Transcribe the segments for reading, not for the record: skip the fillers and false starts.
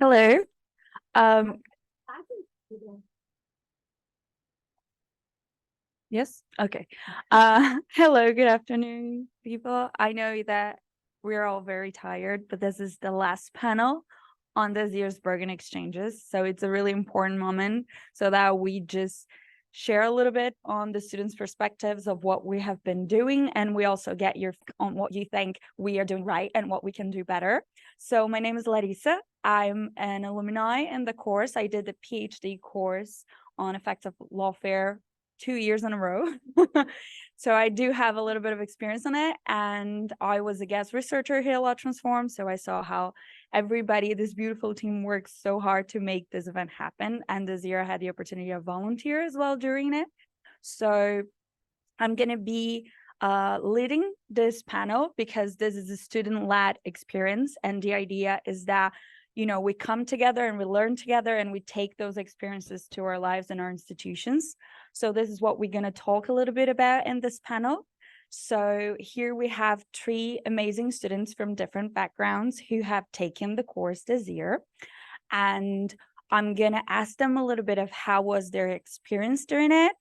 Hello. Um, yes. Okay. Hello. Good afternoon, people. I know that we're all very tired, but this is the last panel on this year's Bergen Exchanges. So it's a really important moment so that we just share a little bit on the students' perspectives of what we have been doing, and we also get your on what you think we are doing right and what we can do better. So my name is Larissa. I'm an alumni in the course. I did the PhD course on effective lawfare 2 years in a row. So I do have a little bit of experience on it, and I was a guest researcher here at Law Transform. So I saw how everybody, this beautiful team, works so hard to make this event happen. And this year I had the opportunity to volunteer as well during it. So I'm going to be leading this panel because this is a student-led experience. And the idea is that, you know, we come together and we learn together and we take those experiences to our lives and our institutions. So this is what we're going to talk a little bit about in this panel. So here we have 3 amazing students from different backgrounds who have taken the course this year. And I'm going to ask them a little bit of how was their experience during it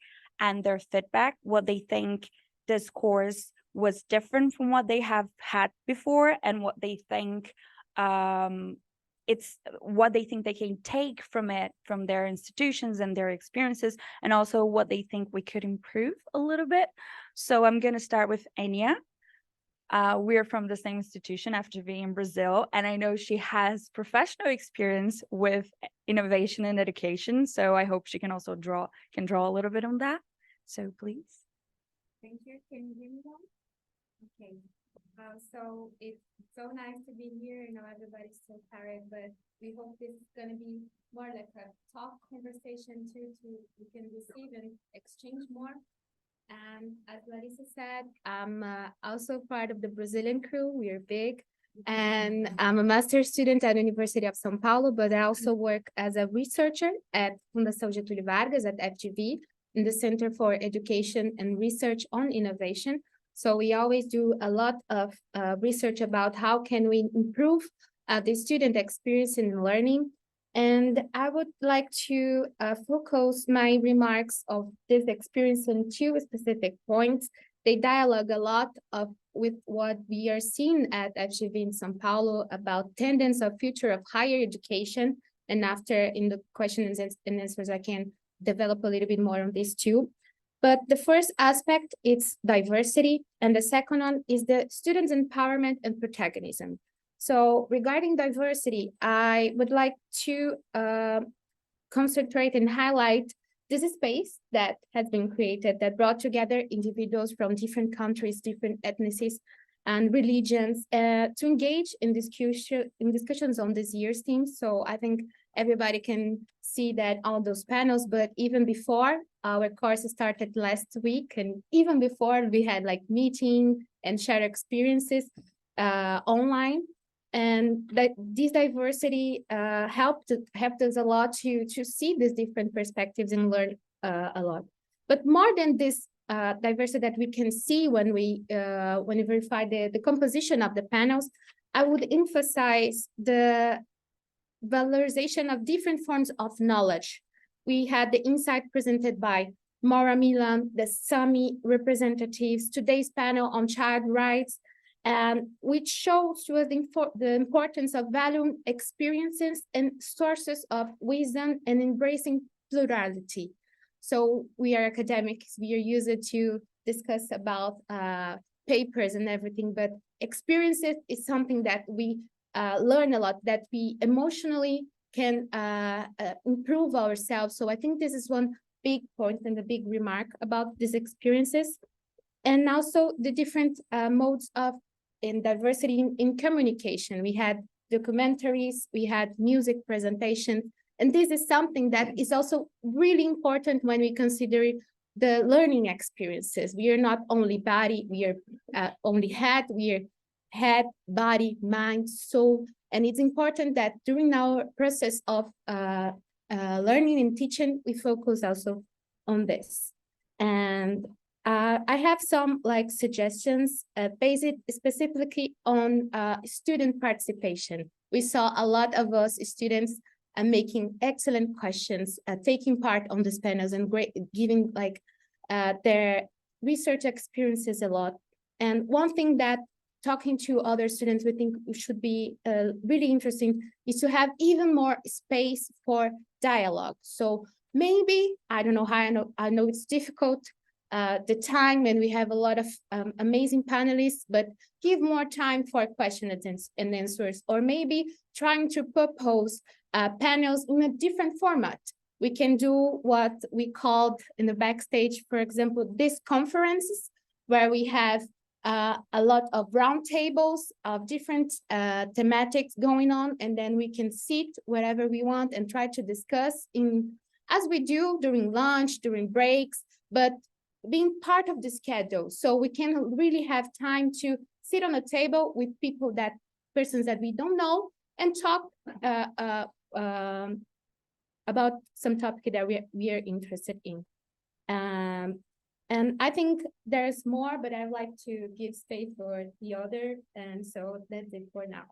and their feedback, what they think this course was different from what they have had before, and what they think what they think they can take from it, from their institutions and their experiences, and also what they think we could improve a little bit. So I'm going to start with Enya. We're from the same institution, FGV in Brazil, and I know she has professional experience with innovation in education. So I hope she can also draw a little bit on that. So please. Thank you. Can you hear me now? Okay. So it's so nice to be here. You know, everybody's so tired, but we hope this is going to be more like a talk conversation too, we can receive and exchange more. And as Larissa said, I'm also part of the Brazilian crew. We are big. And I'm a master's student at the University of São Paulo, but I also work as a researcher at Fundação Getúlio Vargas at FGV in the Center for Education and Research on Innovation. So we always do a lot of research about how can we improve the student experience in learning. And I would like to focus my remarks of this experience on 2 specific points. They dialogue a lot with what we are seeing at FGV in São Paulo about tendencies of future of higher education. And after, in the questions and answers, I can develop a little bit more on this too. But the first aspect is diversity, and the second one is the students' empowerment and protagonism. So regarding diversity, I would like to concentrate and highlight this space that has been created that brought together individuals from different countries, different ethnicities and religions to engage in discussions on this year's themes. So I think everybody can see that all those panels, but even before our course started last week, and even before we had like meeting and share experiences online. And that this diversity helped us a lot to see these different perspectives and learn a lot. But more than this diversity that we can see when we verify the composition of the panels, I would emphasize the valorization of different forms of knowledge. We had the insight presented by Maura Milan, the SAMI representatives, today's panel on child rights, which shows to us the importance of valuing experiences and sources of wisdom and embracing plurality. So we are academics, we are used to discuss about papers and everything, but experiences is something that we learn a lot, that we emotionally can improve ourselves. So I think this is one big point and a big remark about these experiences. And also the different modes of diversity in communication. We had documentaries, we had music presentations, and this is something that is also really important when we consider the learning experiences. We are not only body, we are only head, we are head, body, mind, soul, and it's important that during our process of learning and teaching, we focus also on this. And I have some like suggestions based specifically on student participation. We saw a lot of us students making excellent questions, taking part on these panels and giving like their research experiences a lot. And one thing that talking to other students we think should be really interesting is to have even more space for dialogue. So maybe, I don't know how, I know it's difficult, the time when we have a lot of amazing panelists, but give more time for questions and answers, or maybe trying to propose panels in a different format. We can do what we called in the backstage, for example, these conferences, where we have a lot of roundtables of different thematics going on, and then we can sit wherever we want and try to discuss as we do during lunch, during breaks, but being part of the schedule. So we can really have time to sit on a table with persons that we don't know, and talk about some topic that we are interested in. And I think there's more, but I'd like to give space for the other. And so that's it for now.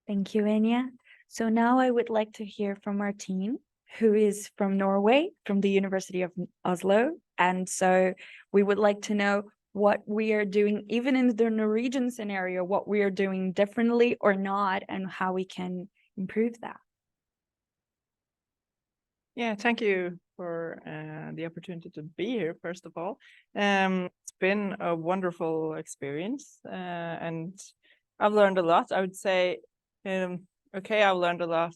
Thank you, Enya. So now I would like to hear from Martine, who is from Norway, from the University of Oslo. And so we would like to know what we are doing, even in the Norwegian scenario, what we are doing differently or not, and how we can improve that. Yeah, thank you for the opportunity to be here, first of all. It's been a wonderful experience, and I've learned a lot. I would say, okay, I've learned a lot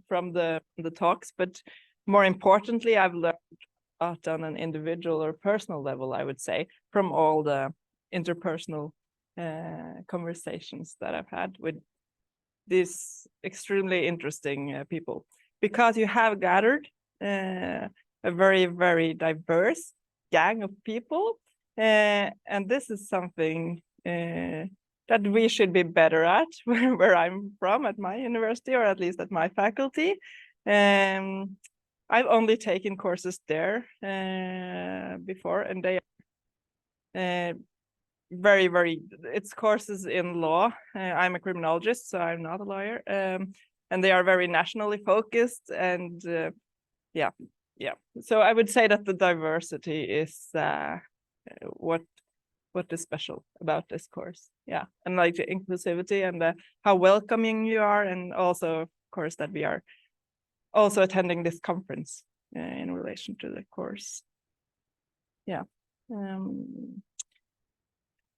from the talks, but more importantly, I've learned a lot on an individual or personal level, I would say, from all the interpersonal conversations that I've had with these extremely interesting people, because you have gathered a very, very diverse gang of people, and this is something that we should be better at where I'm from, at my university, or at least at my faculty. I've only taken courses there before, and they are very, very, it's courses in law. I'm a criminologist, so I'm not a lawyer. And they are very nationally focused, and yeah. So I would say that the diversity is what is special about this course. Yeah, and like the inclusivity and how welcoming you are, and also, of course, that we are also attending this conference in relation to the course. Yeah.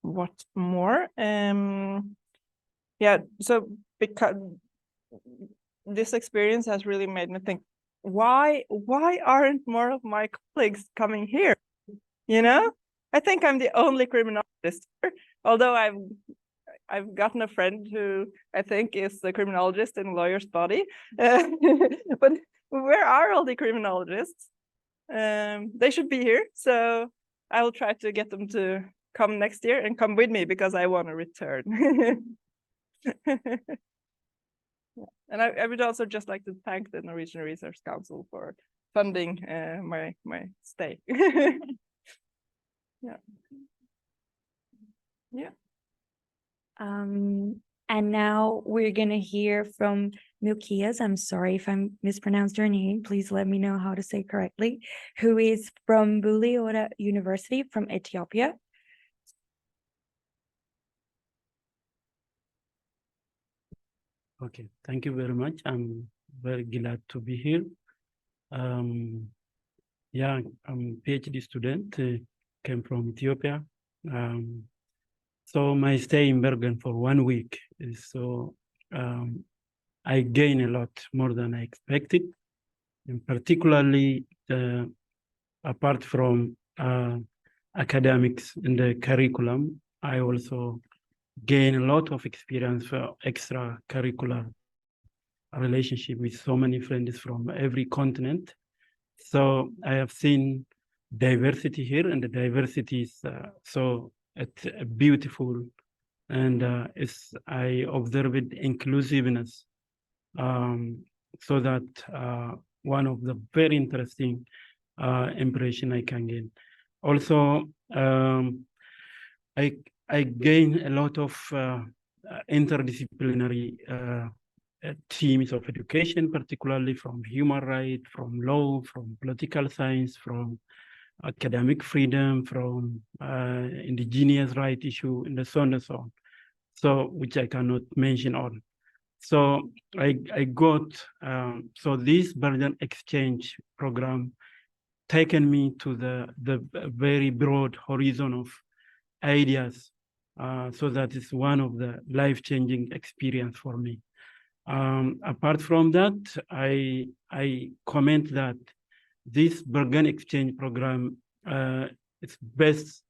What more? Yeah, so because this experience has really made me think, why aren't more of my colleagues coming here? You know, I think I'm the only criminologist here, although I've gotten a friend who I think is a criminologist in a lawyer's body. But where are all the criminologists? They should be here, so I will try to get them to come next year and come with me, because I want to return. And I would also just like to thank the Norwegian Research Council for funding my stay. Yeah. And now we're gonna hear from Milkias. I'm sorry if I mispronounced your name. Please let me know how to say correctly. Who is from Buleora University from Ethiopia. Okay, thank you very much. I'm very glad to be here. Yeah, I'm a PhD student, came from Ethiopia. So my stay in Bergen for 1 week is I gain a lot more than I expected, and particularly apart from academics in the curriculum, I also gain a lot of experience for extracurricular relationship with so many friends from every continent. So I have seen diversity here, and the diversity is it's beautiful, and I observed inclusiveness, so that one of the very interesting impression I can gain. Also, I gain a lot of interdisciplinary teams of education, particularly from human rights, from law, from political science, from academic freedom, from indigenous right issue, and so on and so on. So, which I cannot mention all. So I got, so this Bergen Exchange program taken me to the very broad horizon of ideas. So that is one of the life-changing experience for me. Apart from that, I comment that this Bergen Exchange program is best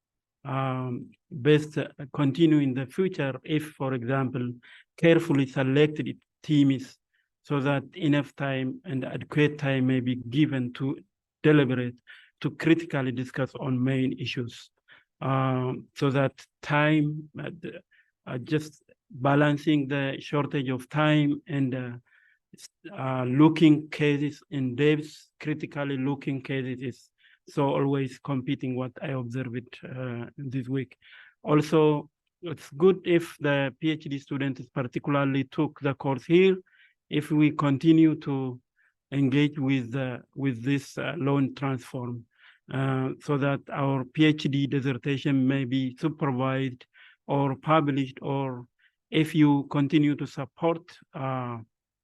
continue in the future if, for example, carefully selected teams so that enough time and adequate time may be given to deliberate, to critically discuss on main issues. So that time, just balancing the shortage of time and looking cases in depth, critically looking cases is so always competing what I observed this week. Also, it's good if the PhD students particularly took the course here, if we continue to engage with this law and transform, so that our PhD dissertation may be supervised or published, or if you continue to support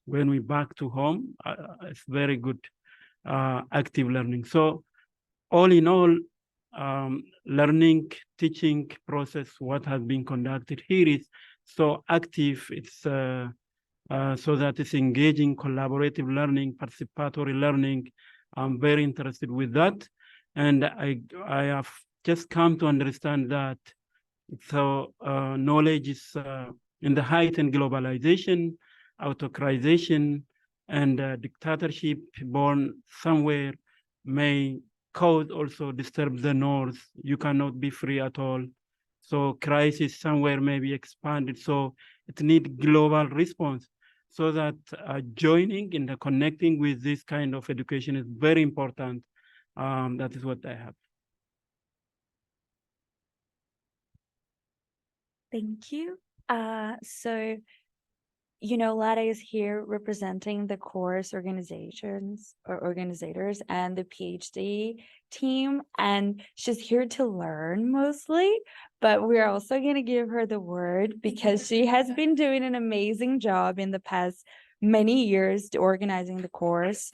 when we back to home, it's very good active learning. So all in all, learning, teaching process, what has been conducted here is so active. It's so that it's engaging, collaborative learning, participatory learning. I'm very interested with that. And I have just come to understand that so knowledge is in the heightened globalization, autocratization, and dictatorship born somewhere may cause also disturb the north. You cannot be free at all. So crisis somewhere may be expanded. So it needs global response. So that joining and connecting with this kind of education is very important. That is what I have. Thank you. So, you know, Lada is here representing the course organizations or organizers and the PhD team, and she's here to learn mostly, but we're also going to give her the word because she has been doing an amazing job in the past many years organizing the course.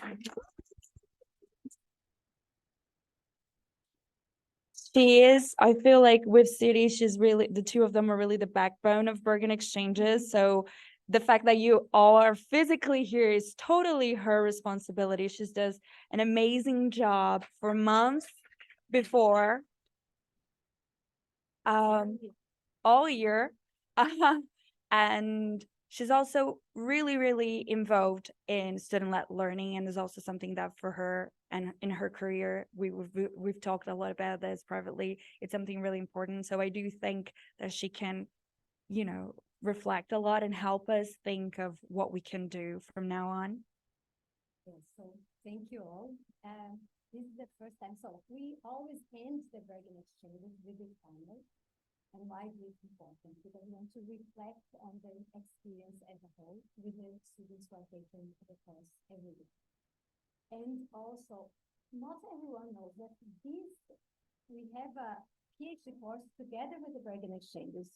She is, I feel like with Siri, she's really, the two of them are really the backbone of Bergen Exchanges. So the fact that you all are physically here is totally her responsibility. She does an amazing job for months before, all year. And she's also really, really involved in student-led learning, and is also something that for her and in her career, we've talked a lot about this privately. It's something really important. So I do think that she can, you know, reflect a lot and help us think of what we can do from now on. Yes, so thank you all. This is the first time, so we always end the Bergen Exchanges with this panel. And why is it important? Because we want to reflect on the experience as a whole with the students who are taking the course every week. And also, not everyone knows that we have a PhD course together with the Bergen Exchanges.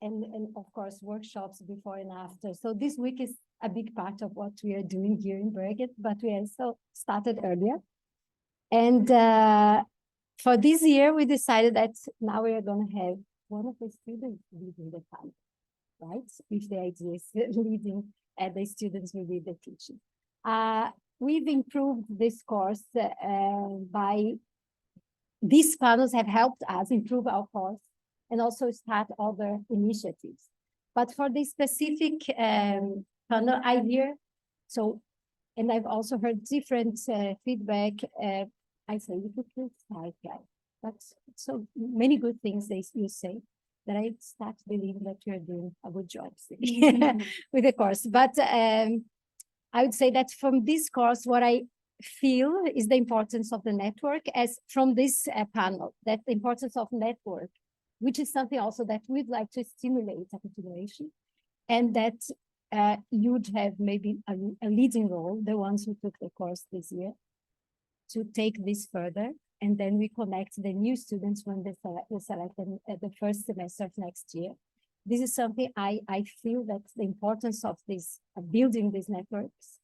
And of course, workshops before and after. So this week is a big part of what we are doing here in Bergen, but we also started earlier. And for this year, we decided that now we are going to have one of the students leading the panel, right? If the idea is leading, the students will lead the teaching. We've improved this course by, these panels have helped us improve our course and also start other initiatives. But for this specific panel, I hear, so, and I've also heard different feedback. I say, you could start, guys. That's so many good things you say that I start believing that you're doing a good job with the course. But I would say that from this course, what I feel is the importance of the network, as from this panel, that the importance of network, which is something also that we'd like to stimulate a continuation, and that you'd have maybe a leading role, the ones who took the course this year, to take this further. And then we connect the new students when they select them at the first semester of next year. This is something I feel that the importance of this, building these networks.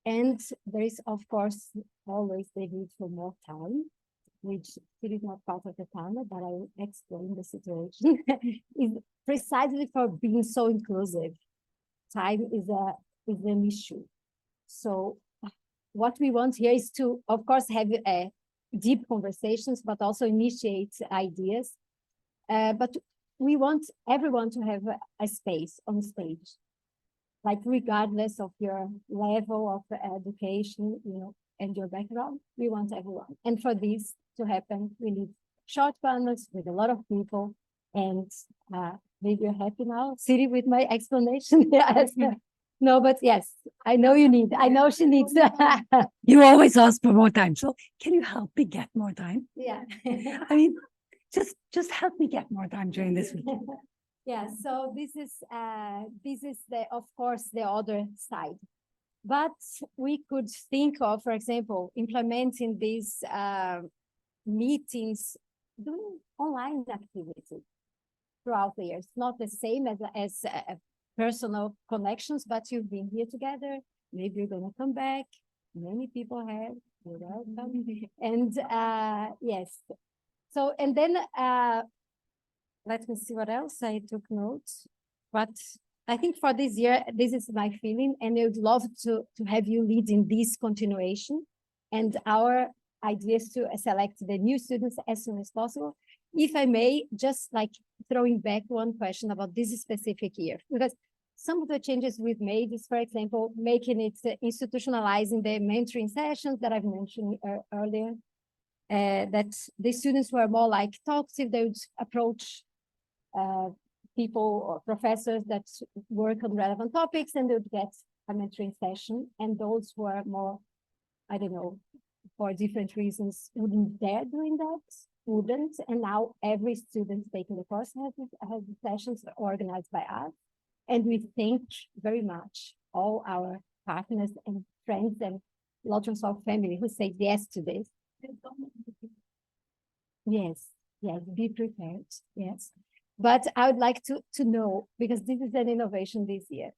And there is, of course, always the need for more time, which still is not part of the panel, but I will explain the situation. Is precisely for being so inclusive. Time is an issue. So what we want here is to, of course, have deep conversations, but also initiate ideas. But we want everyone to have a space on stage, like regardless of your level of education, you know, and your background, we want everyone. And for this to happen, we need short panels with a lot of people. And maybe you're happy now, Siri, with my explanation. Yes. No, but yes, I know you need, I know she needs. You always ask for more time, so can you help me get more time? Yeah. I mean, just help me get more time during this week. Yeah, so this is the, of course, the other side. But we could think of, for example, implementing these meetings, doing online activities throughout the year. It's not the same as personal connections, but you've been here together. Maybe you're going to come back. Many people have. You're welcome. And yes. So, and then let me see what else I took notes. But I think for this year, this is my feeling, and I would love to have you lead in this continuation. And our idea is to select the new students as soon as possible. If I may, just like throwing back one question about this specific year, because some of the changes we've made is, for example, making it institutionalizing the mentoring sessions that I've mentioned earlier, that the students were more like talkative, they would approach people or professors that work on relevant topics, and they would get a mentoring session. And those who are more, I don't know, for different reasons, wouldn't dare doing that, wouldn't. And now every student taking the course has sessions organized by us. And we thank very much all our partners and friends and Lawfare family who said yes to this. Yes, yes, be prepared, yes. But I would like to know, because this is an innovation this year.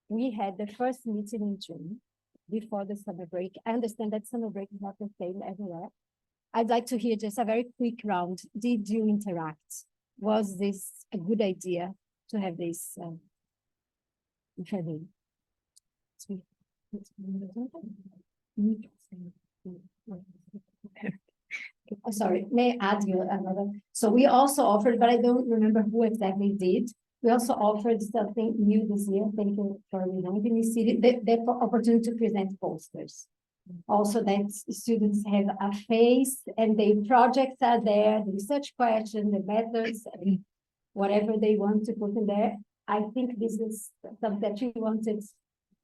We had the first meeting in June before the summer break. I understand that summer break is not the same everywhere. I'd like to hear just a very quick round. Did you interact? Was this a good idea to have this? Oh, sorry, may I add you another? So we also offered, but I don't remember who exactly did. We also offered something new this year. Thank you for reminding me, the opportunity to present posters. Also that students have a face and the projects are there, the research question, the methods, and whatever they want to put in there. I think this is something that we wanted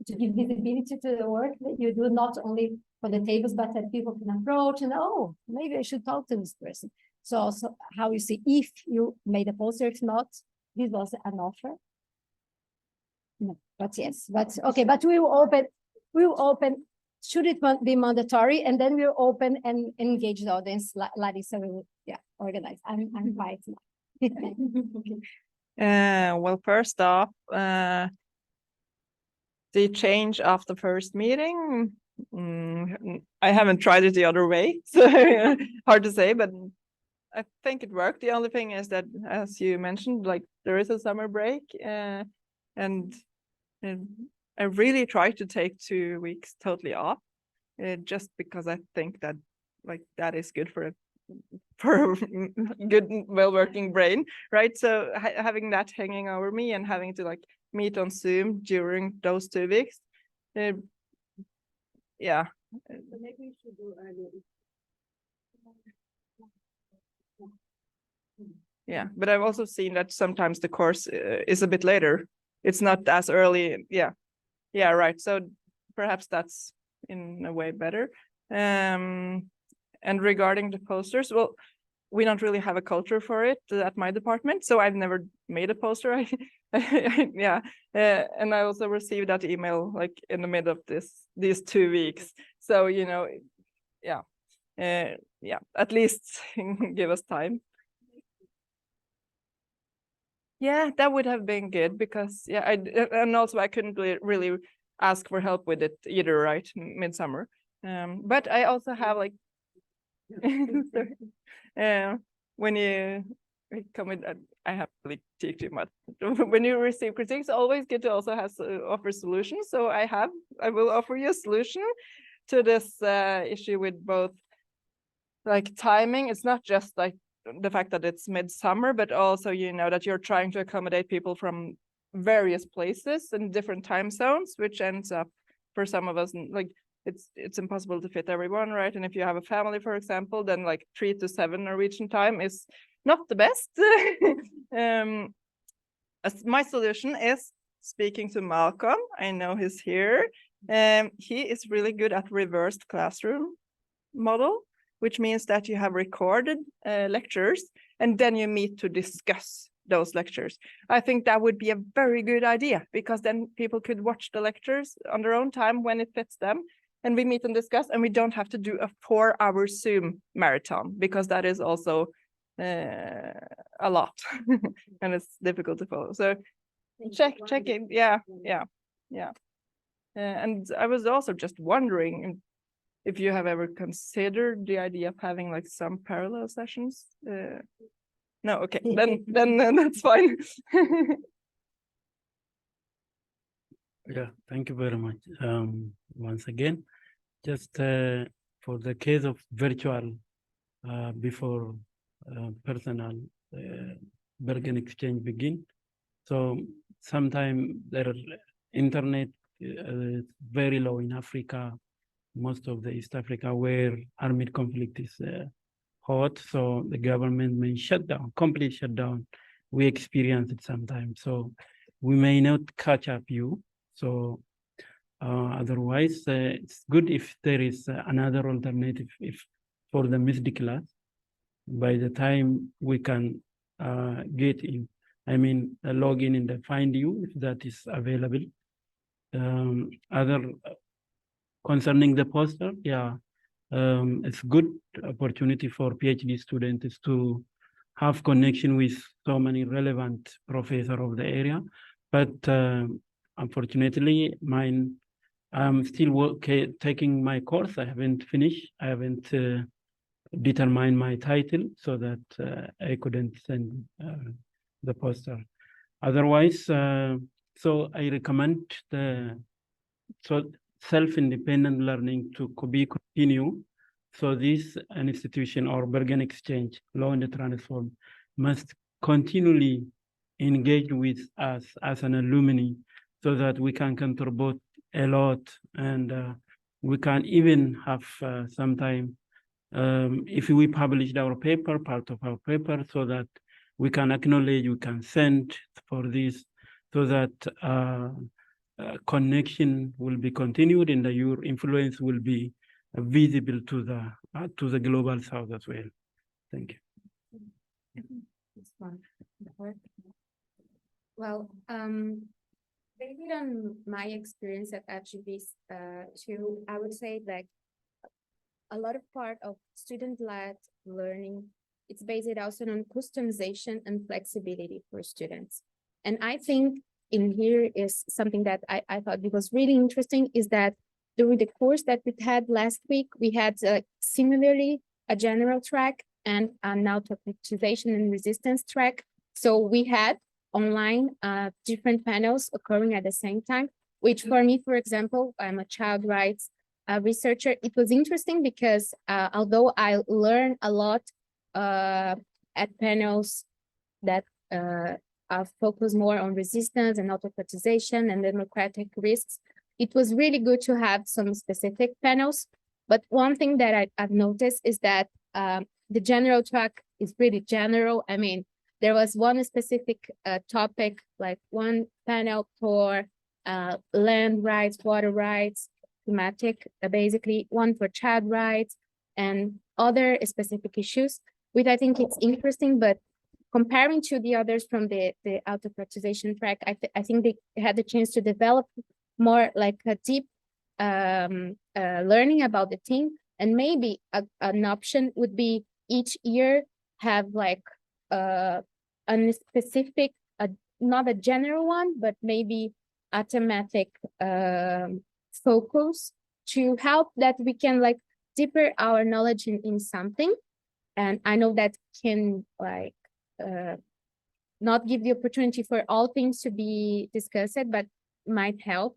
to give visibility to the work that you do, not only for the tables, but that people can approach and, oh, maybe I should talk to this person. So also how you see, if you made a poster, if not, this was an offer. No, but yes, but okay, but we will open, should it be mandatory, and then we'll open and engage the audience. Larissa will, yeah, organize. I'm quiet now. Well, first off, the change after first meeting, I haven't tried it the other way, so hard to say, but I think it worked. The only thing is that, as you mentioned, like there is a summer break, and I really tried to take 2 weeks totally off, just because I think that like that is good for a good, well-working brain, right? So having that hanging over me and having to like meet on Zoom during those 2 weeks, yeah. So maybe we should do earlier. Yeah, but I've also seen that sometimes the course is a bit later. It's not as early. Yeah. yeah, right. So perhaps that's in a way better. And regarding the posters, well, we don't really have a culture for it at my department, so I've never made a poster. Yeah, and I also received that email like in the middle of these 2 weeks. So yeah, yeah, at least give us time. Yeah, that would have been good because yeah, and also I couldn't really ask for help with it either, right? Midsummer. But I also have like when you come with, I have really critique too much. When you receive critiques, always good to also have offer solutions. So I will offer you a solution to this issue with both like timing. It's not just like the fact that it's midsummer, but also that you're trying to accommodate people from various places and different time zones, which ends up for some of us like it's impossible to fit everyone, right? And if you have a family, for example, then like 3 to 7 Norwegian time is not the best. My solution is speaking to Malcolm. I know he's here. He is really good at reversed classroom model, which means that you have recorded lectures and then you meet to discuss those lectures. I think that would be a very good idea because then people could watch the lectures on their own time when it fits them. And we meet and discuss, and we don't have to do a 4-hour Zoom marathon because that is also a lot and it's difficult to follow. So check it. Yeah. And I was also just wondering if you have ever considered the idea of having like some parallel sessions. No, okay, then that's fine. Yeah, thank you very much. Once again, just for the case of virtual before personal Bergen Exchange begin. So sometimes their internet is very low in Africa, most of the East Africa where armed conflict is hot. So the government may shut down, complete shutdown. We experience it sometimes. So we may not catch up you. So otherwise, it's good if there is another alternative if for the missed class. By the time we can get in, log in and find you if that is available. Other concerning the poster, yeah, it's good opportunity for PhD students to have connection with so many relevant professors of the area, but unfortunately, I'm still taking my course. I haven't finished. I haven't determined my title so that I couldn't send the poster. Otherwise, so I recommend self-independent learning to be continue. So this institution or Bergen Exchange, Law and Transform, must continually engage with us as an alumni so that we can contribute a lot and we can even have some time if we published our paper, part of our paper, so that we can acknowledge, we can send for this, so that connection will be continued and your influence will be visible to the global south as well. Thank you. Well, based on my experience at FGB too, I would say that a lot of part of student-led learning, it's based also on customization and flexibility for students. And I think in here is something that I thought it was really interesting is that during the course that we had last week, we had similarly a general track and now tokenization and resistance track. So we had online different panels occurring at the same time, which for me, for example, I'm a child rights researcher. It was interesting because although I learned a lot at panels that are focused more on resistance and autocratization and democratic risks, it was really good to have some specific panels. But one thing that I've noticed is that the general track is really general. There was one specific topic, like one panel for land rights, water rights, thematic, basically one for child rights and other specific issues, which I think it's interesting, but comparing to the others from the auto-prioritization track, I think they had the chance to develop more like a deep learning about the team. And maybe an option would be each year have like a specific, not a general one, but maybe a thematic focus to help that we can like deeper our knowledge in something. And I know that can like not give the opportunity for all things to be discussed, but might help.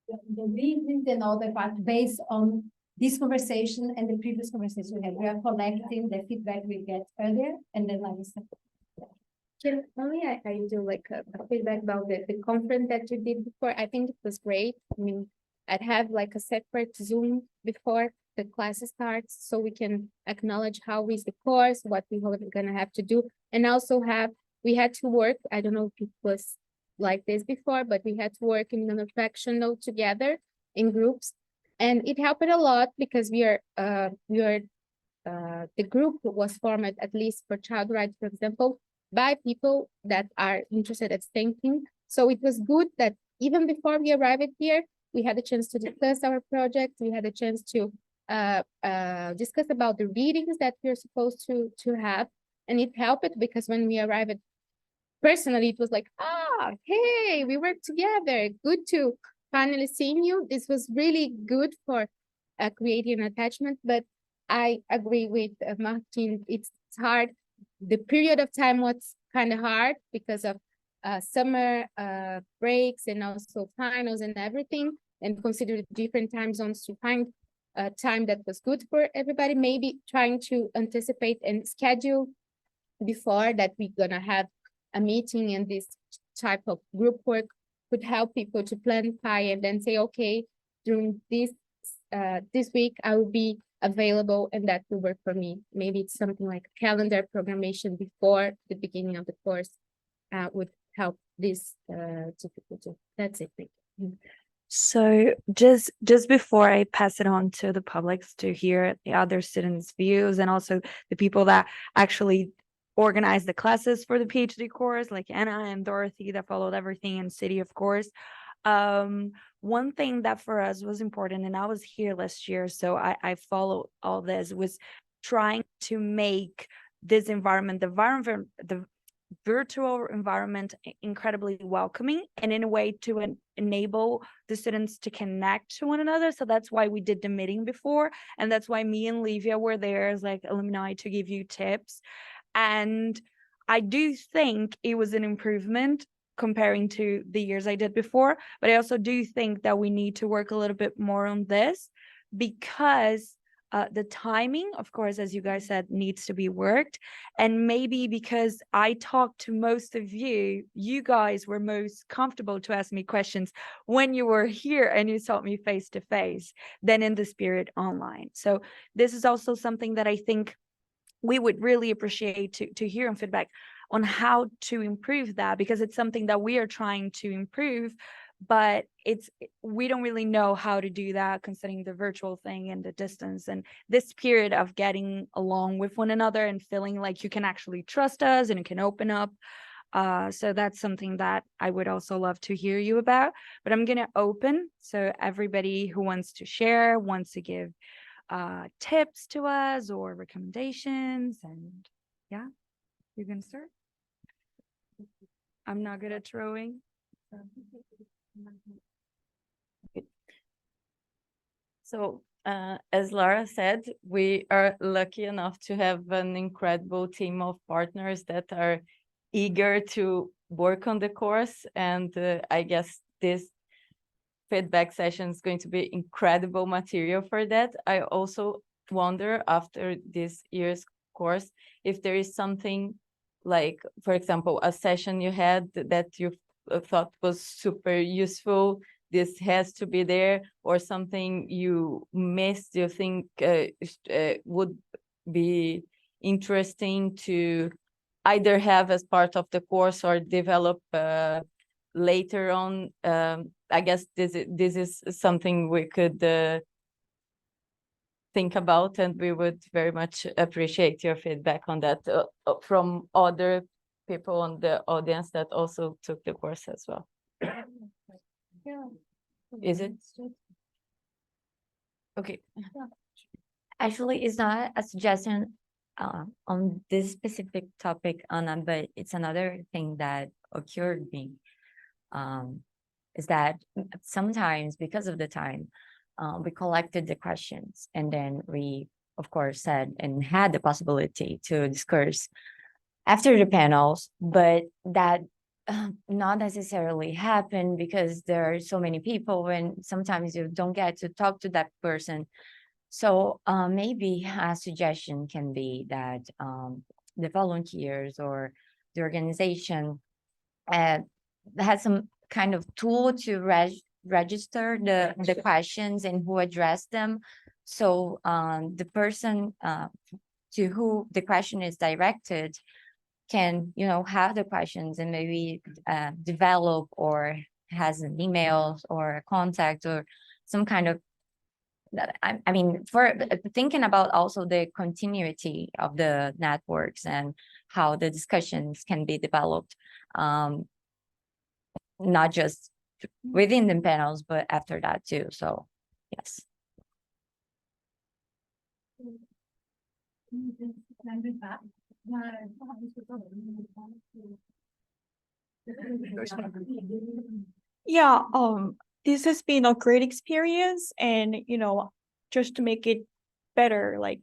The reasons and all that part based on this conversation and the previous conversation we had. We are collecting the feedback we get earlier and then like I said. Can only I do like a feedback about the conference that you did before. I think it was great. I mean, I'd have like a separate Zoom before the class starts so we can acknowledge how is the course, what we are gonna have to do, and also we had to work. I don't know if it was like this before, but we had to work in an reflection note together in groups, and it helped a lot because the group was formed, at least for child rights, for example, by people that are interested in thinking. So it was good that even before we arrived here, we had a chance to discuss our project. We had a chance to discuss about the readings that we're supposed to have. And it helped because when we arrived, personally, it was like, hey, we worked together. Good to finally seeing you. This was really good for creating an attachment, but I agree with Martin. It's hard. The period of time was kind of hard because of summer breaks and also finals and everything, and consider different time zones to find a time that was good for everybody. Maybe trying to anticipate and schedule before that we're gonna have a meeting, and this type of group work could help people to planify and then say, okay, during this week I will be available and that will work for me. Maybe it's something like calendar programmation before the beginning of the course would help this difficulty. That's it. Thank you. So just before I pass it on to the public to hear the other students' views and also the people that actually organized the classes for the PhD course, like Anna and Dorothy that followed everything in City, of course. One thing that for us was important, and I was here last year, so I followed all this, was trying to make this environment, the virtual environment, incredibly welcoming and in a way to enable the students to connect to one another. So that's why we did the meeting before, and that's why me and Livia were there as like alumni to give you tips. And I do think it was an improvement comparing to the years I did before, but I also do think that we need to work a little bit more on this because the timing, of course, as you guys said, needs to be worked. And maybe because I talked to most of you, you guys were most comfortable to ask me questions when you were here and you saw me face to face than in the spirit online. So this is also something that I think we would really appreciate to hear and feedback on how to improve that, because it's something that we are trying to improve, but we don't really know how to do that considering the virtual thing and the distance and this period of getting along with one another and feeling like you can actually trust us and you can open up. So that's something that I would also love to hear you about, but I'm going to open. So everybody who wants to share, wants to give tips to us or recommendations, and yeah. You can start. I'm not good at throwing. So, as Laura said, we are lucky enough to have an incredible team of partners that are eager to work on the course. And I guess this feedback session is going to be incredible material for that. I also wonder after this year's course, if there is something like, for example, a session you had that you thought was super useful, this has to be there, or something you missed, you think would be interesting to either have as part of the course or develop later on. I guess this is something we could think about, and we would very much appreciate your feedback on that from other people on the audience that also took the course as well. Is it? Okay. Actually, it's not a suggestion on this specific topic, Anna, but it's another thing that occurred me. Is that sometimes because of the time, we collected the questions and then we, of course, said and had the possibility to discuss after the panels, but that not necessarily happen because there are so many people and sometimes you don't get to talk to that person. So maybe a suggestion can be that the volunteers or the organization has some kind of tool to register the questions and who address them. So the person to who the question is directed can, have the questions and maybe develop or has an email or a contact or some kind of, I mean, for thinking about also the continuity of the networks and how the discussions can be developed, not just within the panels, but after that too. So, yes. Yeah, this has been a great experience, and just to make it better, like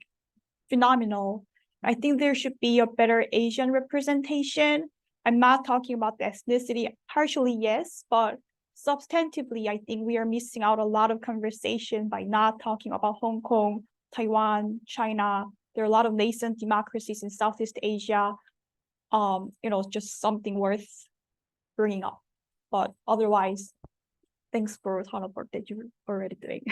phenomenal, I think there should be a better Asian representation. I'm not talking about the ethnicity, partially yes, but substantively, I think we are missing out a lot of conversation by not talking about Hong Kong, Taiwan, China. There are a lot of nascent democracies in Southeast Asia. Just something worth bringing up. But otherwise, thanks for a ton of work that you're already doing.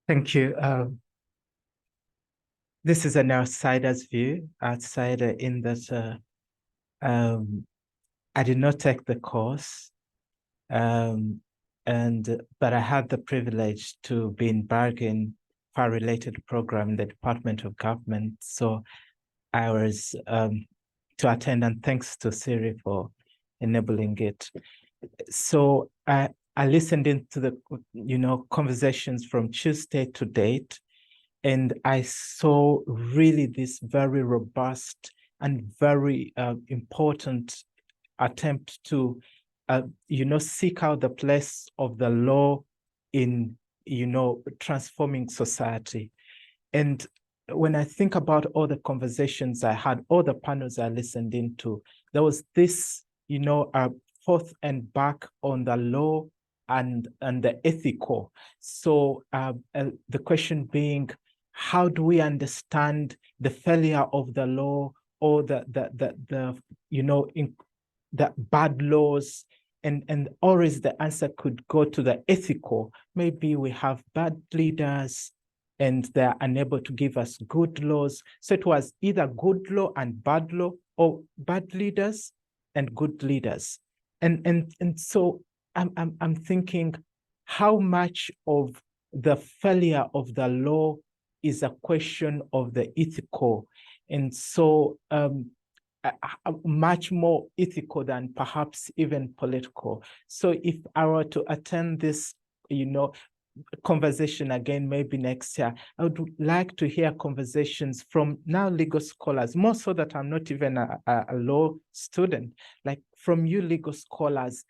Thank you. This is an outsider's view, outsider in that I did not take the course, but I had the privilege to be in Bergen related program in the Department of Government. So I was to attend, and thanks to Siri for enabling it. So I listened into the conversations from Tuesday to date, and I saw really this very robust and very important attempt to seek out the place of the law in transforming society. And when I think about all the conversations I had, all the panels I listened into, there was this forth and back on the law and the ethical. So the question being, how do we understand the failure of the law or the bad laws, and always the answer could go to the ethical. Maybe we have bad leaders and they're unable to give us good laws. So it was either good law and bad law, or bad leaders and good leaders. And so I'm thinking, how much of the failure of the law is a question of the ethical, and so much more ethical than perhaps even political. So if I were to attend this, conversation again, maybe next year. I would like to hear conversations from now legal scholars, more so that I'm not even a law student, like from you legal scholars,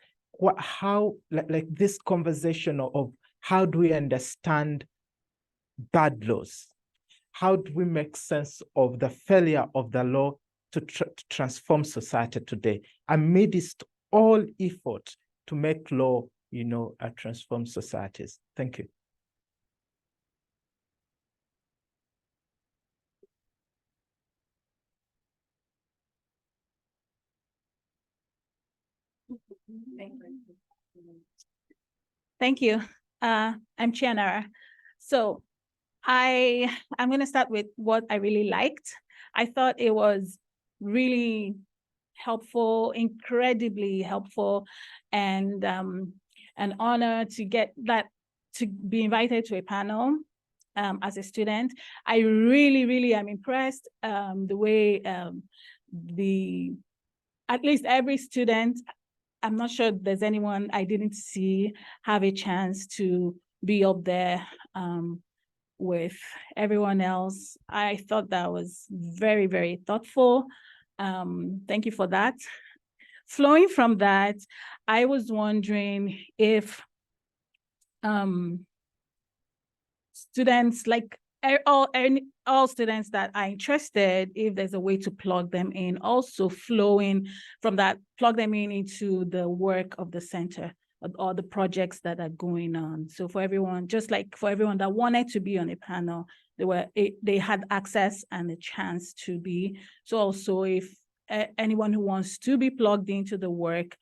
how like this conversation of how do we understand bad laws? How do we make sense of the failure of the law to transform society today amidst all effort to make law, transform societies? Thank you. Thank you. I'm Chianara. So I'm going to start with what I really liked. I thought it was really helpful, incredibly helpful, and an honor to get that, to be invited to a panel as a student. I really am impressed the way at least every student, I'm not sure there's anyone I didn't see have a chance to be up there with everyone else. I thought that was very thoughtful. Thank you for that. Flowing from that, I was wondering if students, like all students that are interested, if there's a way to plug them in, also flowing from that, plug them in into the work of the center or the projects that are going on. So for everyone, just like for everyone that wanted to be on a panel, they had access and a chance to be. So also if anyone who wants to be plugged into the work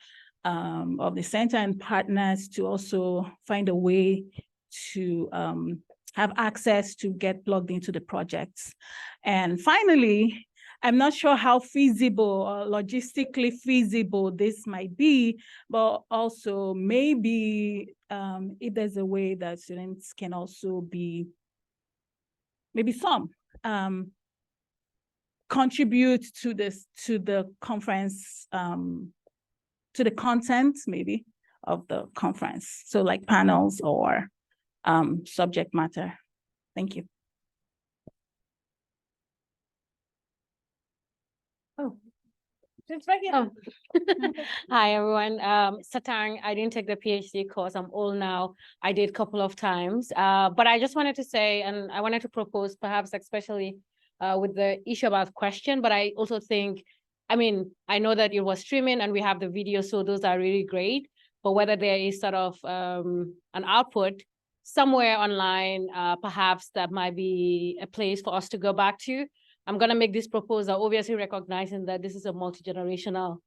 of the center and partners, to also find a way to have access to get plugged into the projects. And finally, I'm not sure how feasible or logistically feasible this might be, but also maybe if there's a way that students can also be, maybe some, contribute to the conference, to the content maybe of the conference. So like panels or subject matter. Thank you. Oh, just right here. Oh. Hi, everyone. Satang, I didn't take the PhD course. I'm old now. I did a couple of times. But I just wanted to say, and I wanted to propose perhaps especially with the issue about question, but I also think, I mean, I know that it was streaming and we have the video, so those are really great. But whether there is sort of an output somewhere online, perhaps that might be a place for us to go back to. I'm going to make this proposal, obviously recognizing that this is a multi-generational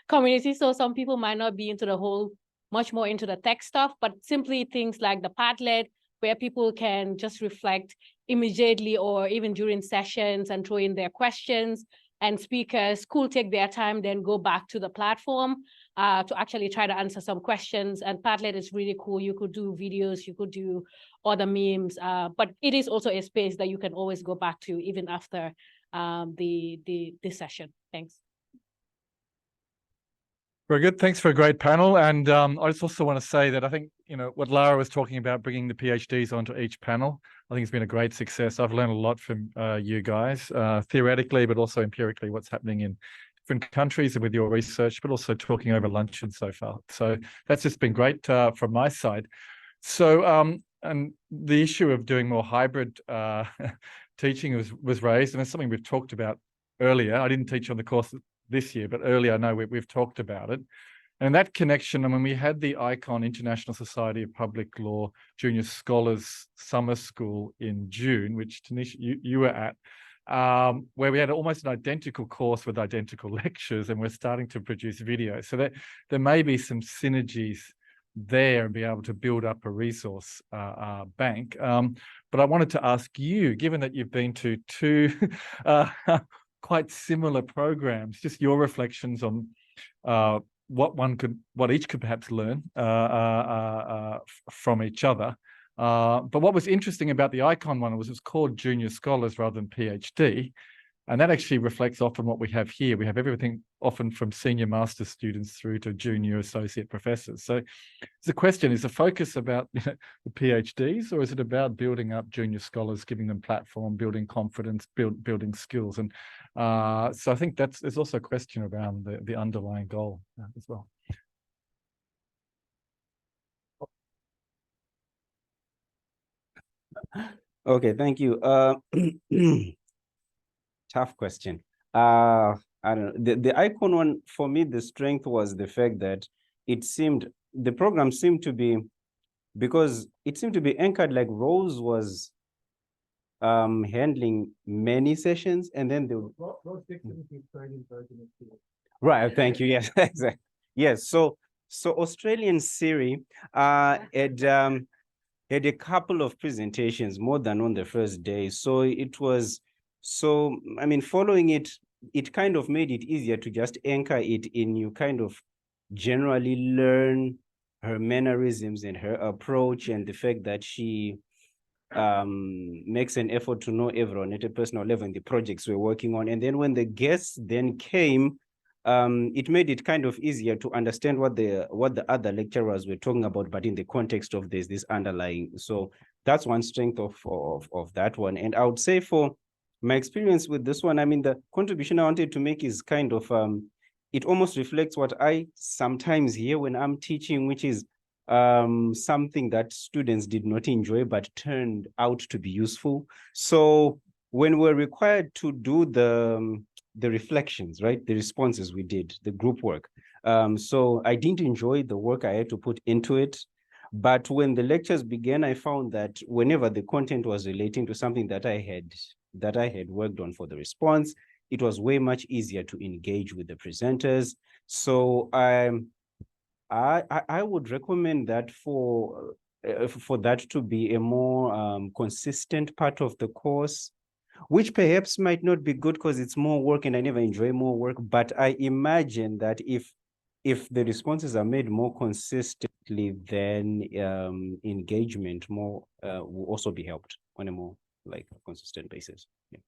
community. So some people might not be into the whole, much more into the tech stuff, but simply things like the Padlet, where people can just reflect immediately or even during sessions and throw in their questions, and speakers could take their time, then go back to the platform to actually try to answer some questions. And Padlet is really cool. You could do videos, you could do other memes, but it is also a space that you can always go back to even after the session. Thanks. Very good. Thanks for a great panel. And I just also want to say that I think, what Lara was talking about, bringing the PhDs onto each panel, I think it's been a great success. I've learned a lot from you guys, theoretically, but also empirically, what's happening in different countries and with your research, but also talking over lunch and so far. So that's just been great from my side. So, and the issue of doing more hybrid teaching was raised, and it's something we've talked about earlier. I didn't teach on the course this year, but earlier, I know we've talked about it. And that connection, and when we had the ICON, International Society of Public Law Junior Scholars Summer School in June, which Tanisha, you were at, where we had almost an identical course with identical lectures, and we're starting to produce videos. So that there may be some synergies there and be able to build up a resource bank. But I wanted to ask you, given that you've been to two quite similar programs, just your reflections on what each could perhaps learn from each other. But what was interesting about the ICON one was it was called Junior Scholars rather than PhD. And that actually reflects often what we have here. We have everything often from senior master's students through to junior associate professors. So the question is the focus about the PhDs, or is it about building up junior scholars, giving them platform, building confidence, building skills? And so I think there's also a question around the underlying goal as well. Okay, thank you. Tough question. I don't know. The icon one, for me, the strength was the fact that the program seemed to be, because it seemed to be anchored, like Rose was handling many sessions, and then right, thank you. Yes, exactly. Yes, so Australian Siri had a couple of presentations, more than on the first day. So it was, I mean, following it, it kind of made it easier to just anchor it in. You kind of generally learn her mannerisms and her approach, and the fact that she makes an effort to know everyone at a personal level in the projects we're working on. And then when the guests then came, it made it kind of easier to understand what the other lecturers were talking about, but in the context of this underlying. So that's one strength of that one. And I would say for my experience with this one, I mean, the contribution I wanted to make is kind of, it almost reflects what I sometimes hear when I'm teaching, which is something that students did not enjoy, but turned out to be useful. So when we're required to do the reflections, right? The responses we did, the group work. So I didn't enjoy the work I had to put into it. But when the lectures began, I found that whenever the content was relating to something that I had worked on for the response, it was way much easier to engage with the presenters. So I would recommend that for that to be a more consistent part of the course, which perhaps might not be good because it's more work and I never enjoy more work. But I imagine that if the responses are made more consistently, then engagement more will also be helped on a more like consistent basis. Yeah.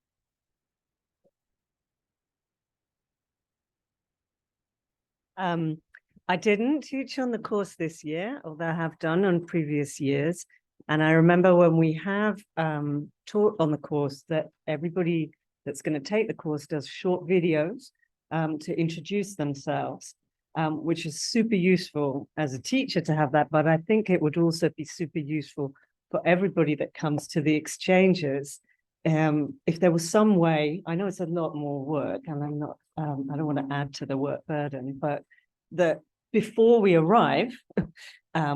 I didn't teach on the course this year, although I have done on previous years. And I remember when we have taught on the course that everybody that's going to take the course does short videos to introduce themselves, which is super useful as a teacher to have that. But I think it would also be super useful for everybody that comes to the exchanges. If there was some way, I know it's a lot more work, and I'm not, I don't want to add to the work burden, but that before we arrive,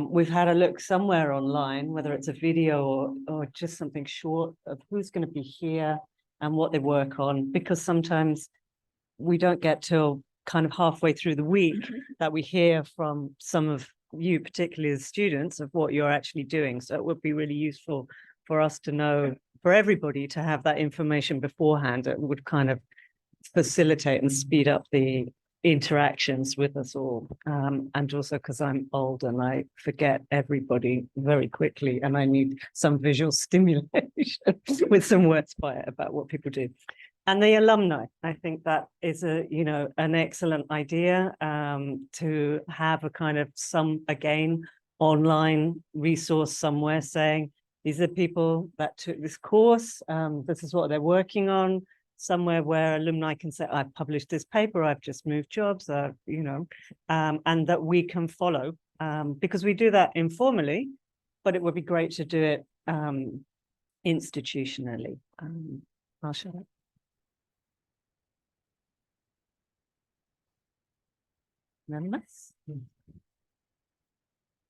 we've had a look somewhere online, whether it's a video or just something short of who's going to be here and what they work on, because sometimes we don't get till kind of halfway through the week that we hear from some of you, particularly as students, of what you're actually doing. So it would be really useful for us to know, for everybody to have that information beforehand. It would kind of facilitate and speed up the interactions with us all. And also because I'm old and I forget everybody very quickly, and I need some visual stimulation with some words by it about what people do. And the alumni, I think that is an excellent idea to have a kind of again, online resource somewhere saying, these are people that took this course, this is what they're working on, somewhere where alumni can say, I've published this paper, I've just moved jobs, and that we can follow, because we do that informally, but it would be great to do it institutionally. I'll shut up.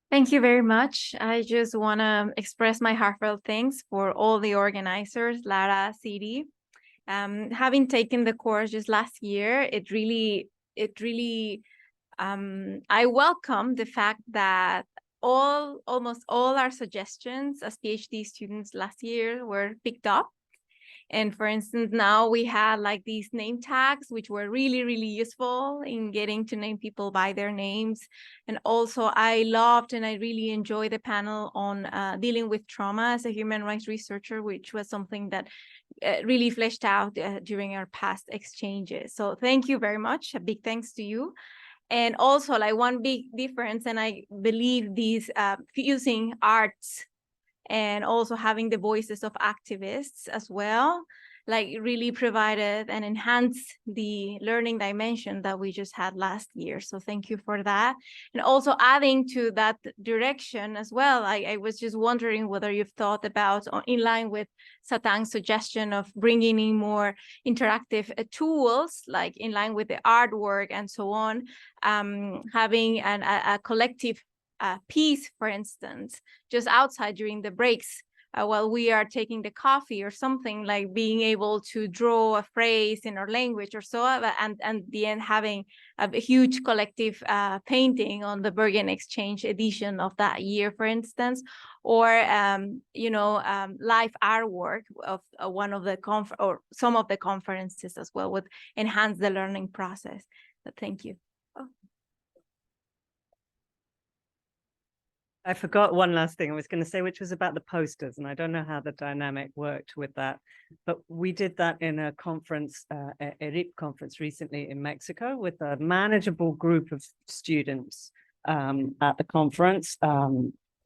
Thank you very much. I just want to express my heartfelt thanks for all the organizers, Lara, Siri. Having taken the course just last year, it really, I welcome the fact that almost all our suggestions as PhD students last year were picked up. And for instance, now we had like these name tags, which were really, really useful in getting to name people by their names. And also I loved and I really enjoyed the panel on dealing with trauma as a human rights researcher, which was something that really fleshed out during our past exchanges. So thank you very much. A big thanks to you. And also like one big difference, and I believe these fusing arts and also having the voices of activists as well, like really provided and enhanced the learning dimension that we just had last year. So thank you for that. And also adding to that direction as well, I was just wondering whether you've thought about, in line with Satang's suggestion of bringing in more interactive tools, like in line with the artwork and so on, having a collective piece, for instance, just outside during the breaks, while we are taking the coffee or something, like being able to draw a phrase in our language or so, and the end having a huge collective painting on the Bergen Exchange edition of that year, for instance, or live artwork of one of the or some of the conferences as well would enhance the learning process. But thank you. I forgot one last thing I was going to say, which was about the posters, and I don't know how the dynamic worked with that, but we did that in a conference, a RIP conference recently in Mexico, with a manageable group of students at the conference,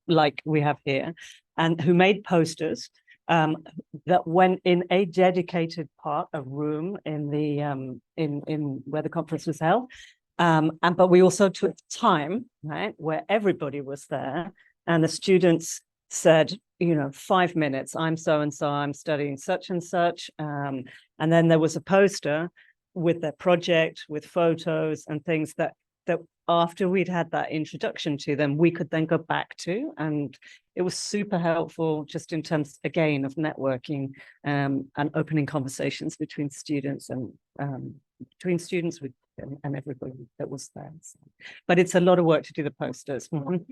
like we have here, and who made posters that went in a dedicated part of room in the in where the conference was held. But we also took time, right, where everybody was there, and the students said, 5 minutes, I'm so-and-so, I'm studying such and such. And then there was a poster with their project, with photos and things that after we'd had that introduction to them, we could then go back to. And it was super helpful just in terms, again, of networking and opening conversations between students and and everybody that was there. So. But it's a lot of work to do the posters. And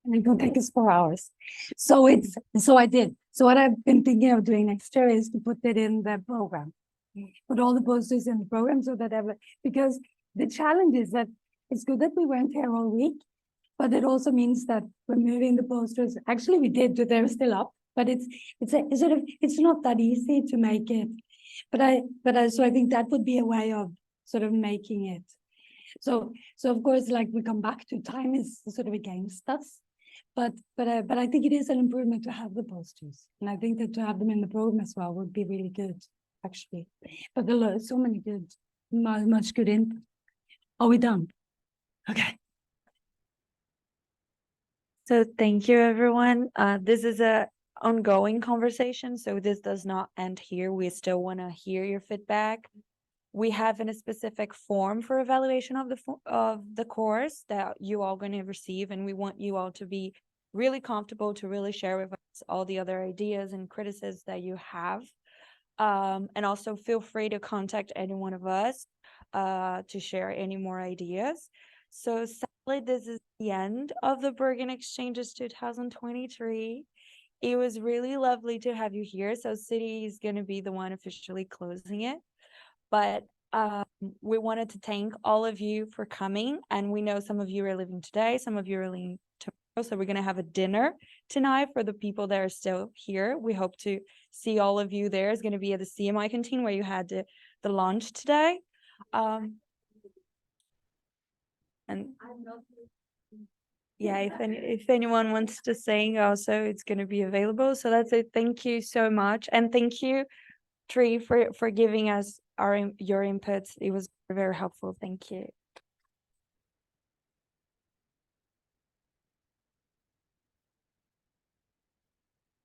it will take us 4 hours. So I did. So what I've been thinking of doing next year is to put it in the program. Put all the posters in the program so that because the challenge is that it's good that we weren't here all week, but it also means that we're moving the posters. Actually, we did, but they're still up. But it's not that easy to make it. So I think that would be a way of sort of making it. So of course, like we come back to time is sort of against us, but I think it is an improvement to have the posters, and I think that to have them in the program as well would be really good, actually. But there are so many good, much good input. Are we done? Okay. So thank you, everyone. This is a ongoing conversation, so this does not end here. We still want to hear your feedback. We have in a specific form for evaluation of the course that you all going to receive, and we want you all to be really comfortable to really share with us all the other ideas and criticisms that you have. And also feel free to contact any one of us to share any more ideas. So sadly, this is the end of the Bergen Exchanges 2023. It was really lovely to have you here. So City is going to be the one officially closing it. But we wanted to thank all of you for coming. And we know some of you are leaving today, some of you are leaving tomorrow. So we're going to have a dinner tonight for the people that are still here. We hope to see all of you there. It's going to be at the CMI canteen where you had the lunch today. And yeah, if anyone wants to sing also, it's going to be available. So that's it. Thank you so much. And thank you, Tree, for giving us your inputs. It was very helpful. Thank you.